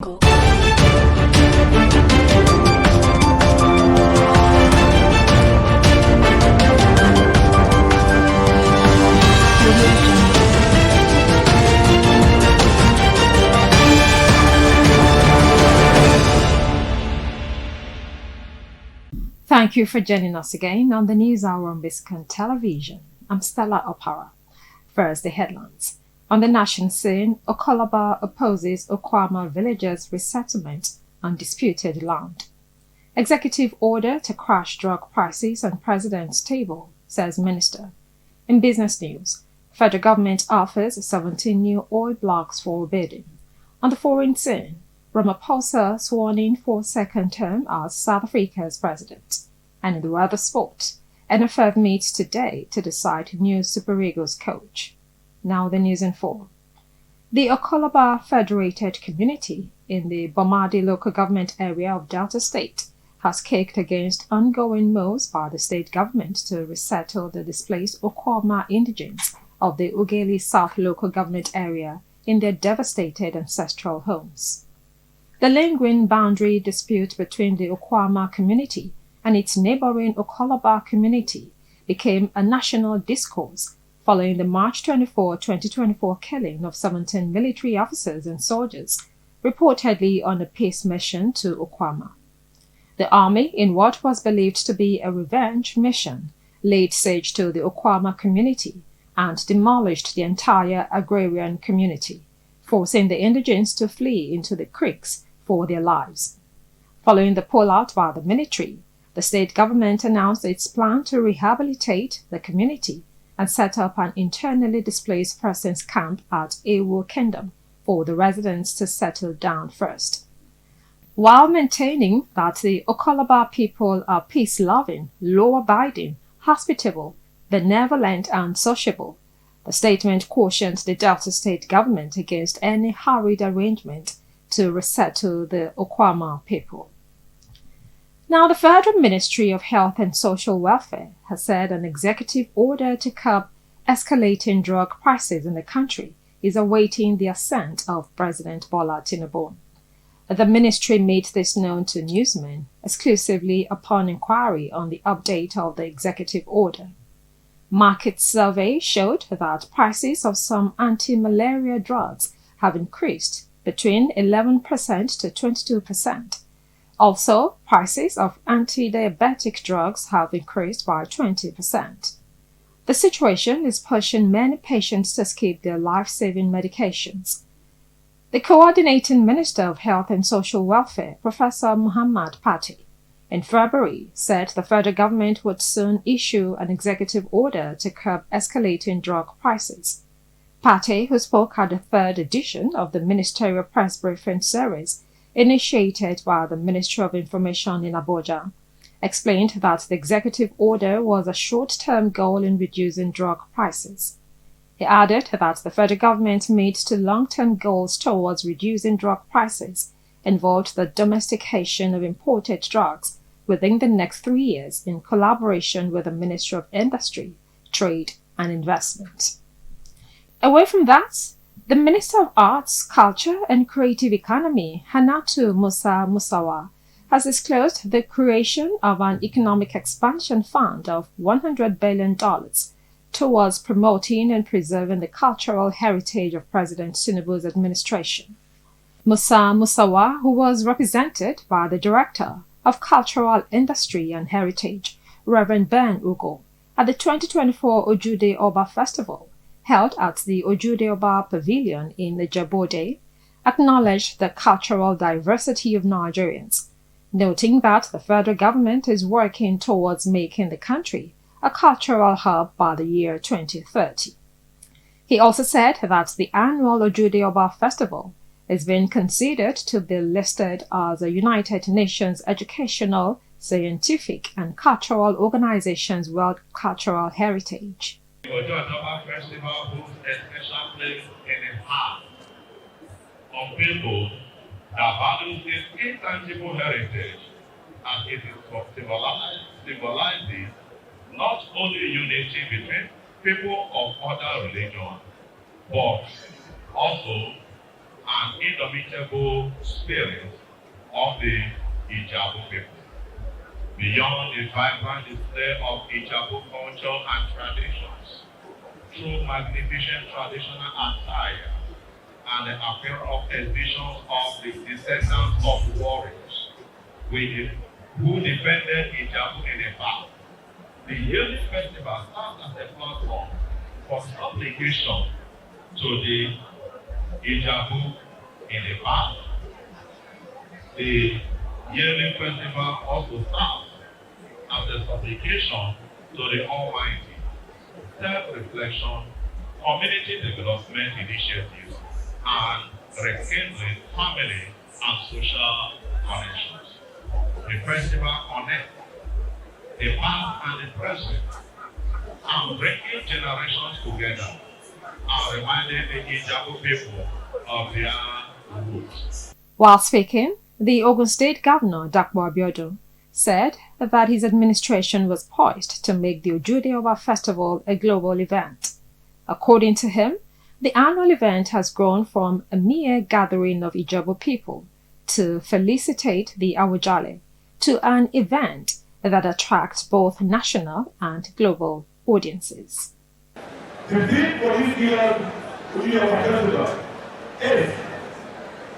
Thank you for joining us again on the News Hour on Biscontv. I'm Stella Opara. First, the headlines. On the national scene, Okolaba opposes Okwama villagers' resettlement on disputed land. Executive order to crash drug prices on President's table, says Minister. In business news, federal government offers 17 new oil blocks for bidding. On the foreign scene, Ramaphosa sworn in for second term as South Africa's president. And in the weather sport, NFF meets today to decide new Super Eagles coach. Now the news in full. The Okolaba Federated Community in the Bomadi local government area of Delta State has kicked against ongoing moves by the state government to resettle the displaced Okwama indigents of the Ughelli South local government area in their devastated ancestral homes. The lingering boundary dispute between the Okwama community and its neighboring Okolaba community became a national discourse following the March 24, 2024 killing of 17 military officers and soldiers, reportedly on a peace mission to Okwama. The army, in what was believed to be a revenge mission, laid siege to the Okwama community and demolished the entire agrarian community, forcing the indigents to flee into the creeks for their lives. Following the pullout by the military, the state government announced its plan to rehabilitate the community and set up an internally displaced persons camp at Ewo Kingdom for the residents to settle down first. While maintaining that the Okolaba people are peace-loving, law-abiding, hospitable, benevolent and sociable, the statement cautioned the Delta State government against any hurried arrangement to resettle the Okwama people. Now, the Federal Ministry of Health and Social Welfare has said an executive order to curb escalating drug prices in the country is awaiting the assent of President Bola Tinubu. The ministry made this known to newsmen exclusively upon inquiry on the update of the executive order. Market survey showed that prices of some anti-malaria drugs have increased between 11% to 22%. Also, prices of anti-diabetic drugs have increased by 20%. The situation is pushing many patients to skip their life-saving medications. The Coordinating Minister of Health and Social Welfare, Professor Muhammad Pate, in February said the federal government would soon issue an executive order to curb escalating drug prices. Pate, who spoke at the third edition of the Ministerial Press Briefing Series, initiated by the Ministry of Information in Abuja, explained that the executive order was a short-term goal in reducing drug prices. He added that the federal government made to long-term goals towards reducing drug prices involved the domestication of imported drugs within the next 3 years in collaboration with the Ministry of Industry, Trade and Investment. Away from that, the Minister of Arts, Culture and Creative Economy, Hannatu Musa Musawa, has disclosed the creation of an economic expansion fund of $100 billion towards promoting and preserving the cultural heritage of President Tinubu's administration. Musa Musawa, who was represented by the Director of Cultural Industry and Heritage, Reverend Ben Ugo, at the 2024 Ojude Oba Festival, held at the Ojude Oba Pavilion in Ijebode, acknowledged the cultural diversity of Nigerians, noting that the federal government is working towards making the country a cultural hub by the year 2030. He also said that the annual Ojude Oba Festival is being considered to be listed as a United Nations Educational, Scientific and Cultural Organization's World Cultural Heritage. The Ojude Festival holds a special place in the heart of people that value this intangible heritage, as it symbolizes not only unity between people of other religions, but also and indomitable spirit of the Ijabu people. Beyond the vibrant display of Ijabu culture and traditions, through magnificent traditional attire and the appeal of exhibitions of the descendants of warriors who defended Ijabu in the past, the yearly festival serves as a platform for supplication to the Ijabu in the past. The yearly festival also serves as a supplication to the Almighty, self-reflection, community development initiatives, and rekindling family and social connections. The festival connects the past and the present, and bringing generations together, and reminding the Ijabu people of their roots. While speaking, the Ogun State Governor, Dakwa Abiodun, said that his administration was poised to make the Ojude Oba Festival a global event. According to him, the annual event has grown from a mere gathering of Ijabu people to felicitate the Awujale to an event that attracts both national and global audiences. The theme for this year's Ojude Oba Festival is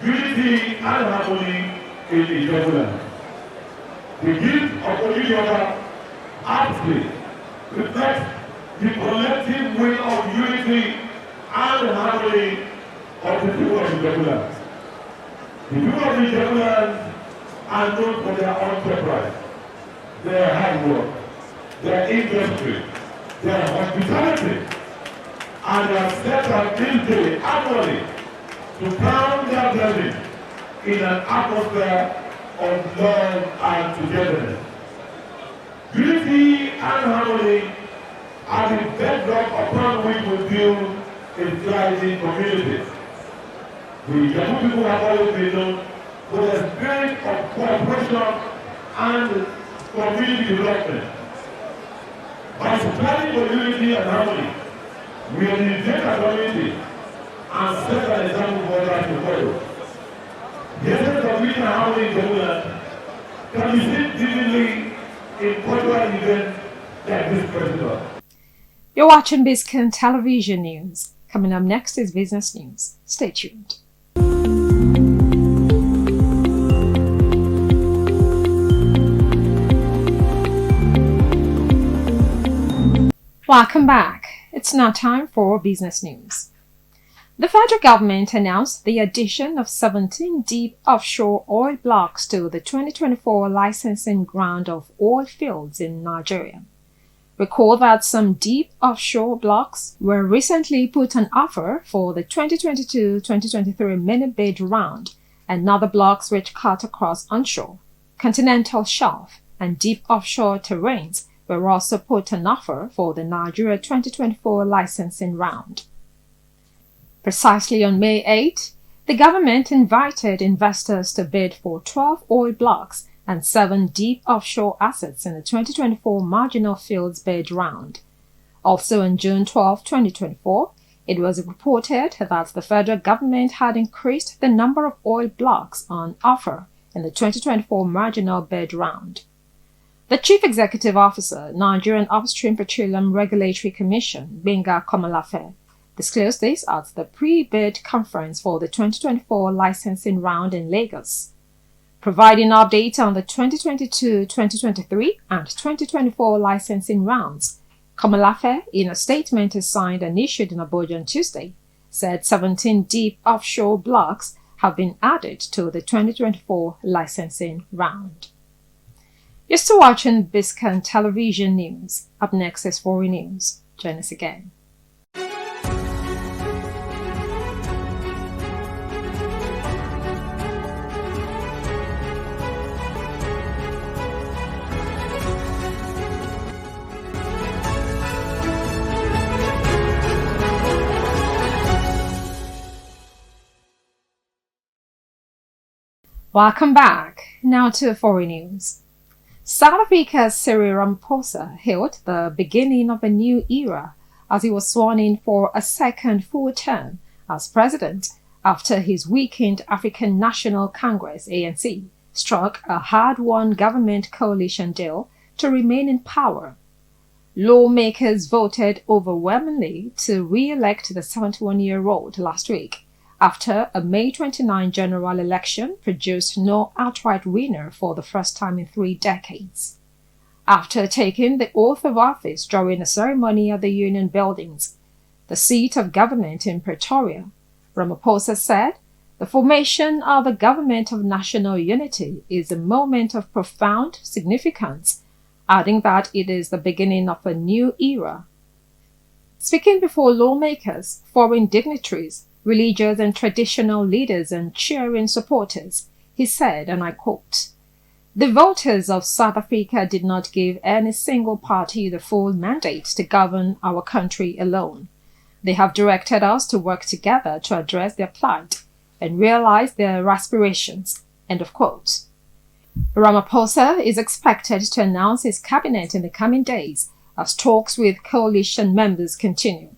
unity and harmony in Ijabu land. The gift of Ojude Oba aptly reflects the collective will of unity and harmony of the people of Ijabu land. The people of Ijabu land are known for their enterprise, their hard work, their industry, their hospitality, and they are set on this day annually to crown their blessing in an atmosphere of love and togetherness. Unity and harmony are the bedrock upon which we build a thriving community. The Ijabu people have always been known for the spirit of cooperation and community development. By striving for unity and harmony, we elevate our community and set an example for others to follow. The essence of unity and harmony in Ijabu land can be seen vividly in cultural events like this festival. You're watching Biscontv Television News. Coming up next is business news. Stay tuned. Welcome back. It's now time for business news. The federal government announced the addition of 17 deep offshore oil blocks to the 2024 licensing round of oil fields in Nigeria. Recall that some deep offshore blocks were recently put on offer for the 2022-2023 mini-bid round, and other blocks which cut across onshore, continental shelf, and deep offshore terrains were also put on offer for the Nigeria 2024 licensing round. Precisely on May 8, the government invited investors to bid for 12 oil blocks and 7 deep offshore assets in the 2024 marginal fields bid round. Also on June 12, 2024, it was reported that the federal government had increased the number of oil blocks on offer in the 2024 marginal bid round. The Chief Executive Officer, Nigerian Upstream Petroleum Regulatory Commission, Benga Komalafe, disclosed this at the pre-bid conference for the 2024 licensing round in Lagos. Providing updates on the 2022-2023 and 2024 licensing rounds, Komalafe, in a statement signed and issued in Abuja on Tuesday, said 17 deep offshore blocks have been added to the 2024 licensing round. You're still watching Biscontv Television News. Up next is Foreign News. Join us again. Welcome back. Now to Foreign News. South Africa's Cyril Ramaphosa hailed the beginning of a new era as he was sworn in for a second full term as president after his weakened African National Congress (ANC) struck a hard-won government coalition deal to remain in power. Lawmakers voted overwhelmingly to re-elect the 71-year-old last week, after a May 29 general election produced no outright winner for the first time in 3 decades. After taking the oath of office during a ceremony at the Union Buildings, the seat of government in Pretoria, Ramaphosa said, "The formation of a government of national unity is a moment of profound significance," adding that it is the beginning of a new era. Speaking before lawmakers, foreign dignitaries, religious and traditional leaders and cheering supporters, he said, and I quote, "The voters of South Africa did not give any single party the full mandate to govern our country alone. They have directed us to work together to address their plight and realize their aspirations." End of quote. Ramaphosa is expected to announce his cabinet in the coming days as talks with coalition members continue.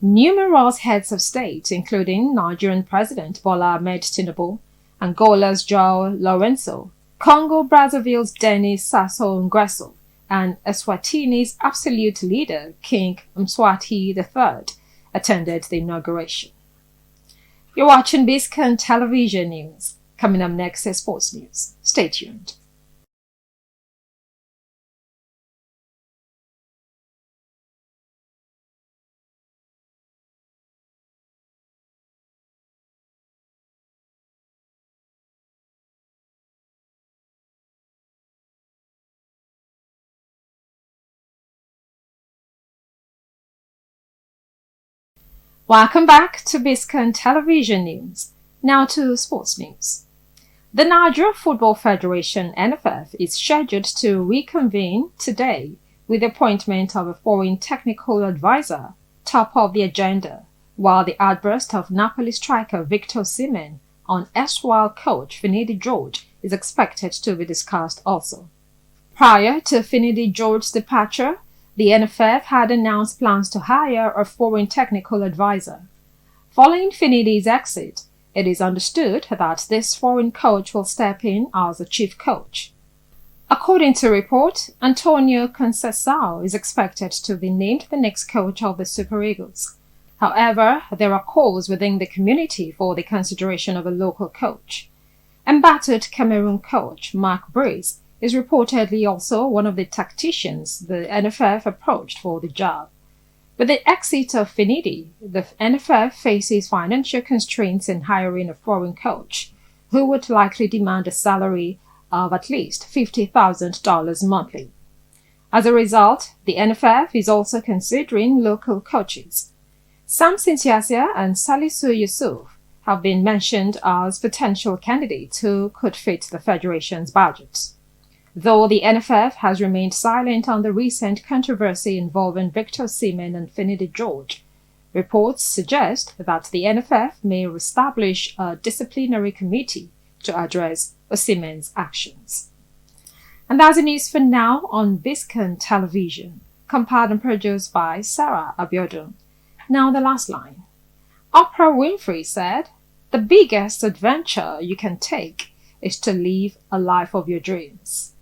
Numerous heads of state, including Nigerian President Bola Ahmed Tinubu, Angola's João Lourenço, Congo-Brazzaville's Denis Sassou Nguesso, and Eswatini's absolute leader, King Mswati III, attended the inauguration. You're watching Biscontv Television News. Coming up next is sports news. Stay tuned. Welcome back to Biscontv Television News. Now to sports news. The Nigeria Football Federation (NFF) is scheduled to reconvene today with the appointment of a foreign technical advisor top of the agenda, while the outburst of Napoli striker Victor Osimhen on erstwhile coach Finidi George is expected to be discussed also. Prior to Finidi George's departure, the NFF had announced plans to hire a foreign technical advisor. Following Finidi's exit, it is understood that this foreign coach will step in as the chief coach. According to report, Antonio Conceição is expected to be named the next coach of the Super Eagles. However, there are calls within the community for the consideration of a local coach. Embattled Cameroon coach Mark Breeze is reportedly also one of the tacticians the NFF approached for the job. With the exit of Finidi, the NFF faces financial constraints in hiring a foreign coach, who would likely demand a salary of at least $50,000 monthly. As a result, the NFF is also considering local coaches. Samson Siasia and Salisu Yusuf have been mentioned as potential candidates who could fit the Federation's budget. Though the NFF has remained silent on the recent controversy involving Victor Osimhen and Finidi George, reports suggest that the NFF may establish a disciplinary committee to address Osimhen's actions. And that's the news for now on Biscontv Television, compiled and produced by Sarah Abiodun. Now the last line. Oprah Winfrey said, "The biggest adventure you can take is to live a life of your dreams."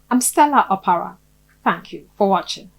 I'm Stella Opara. Thank you for watching.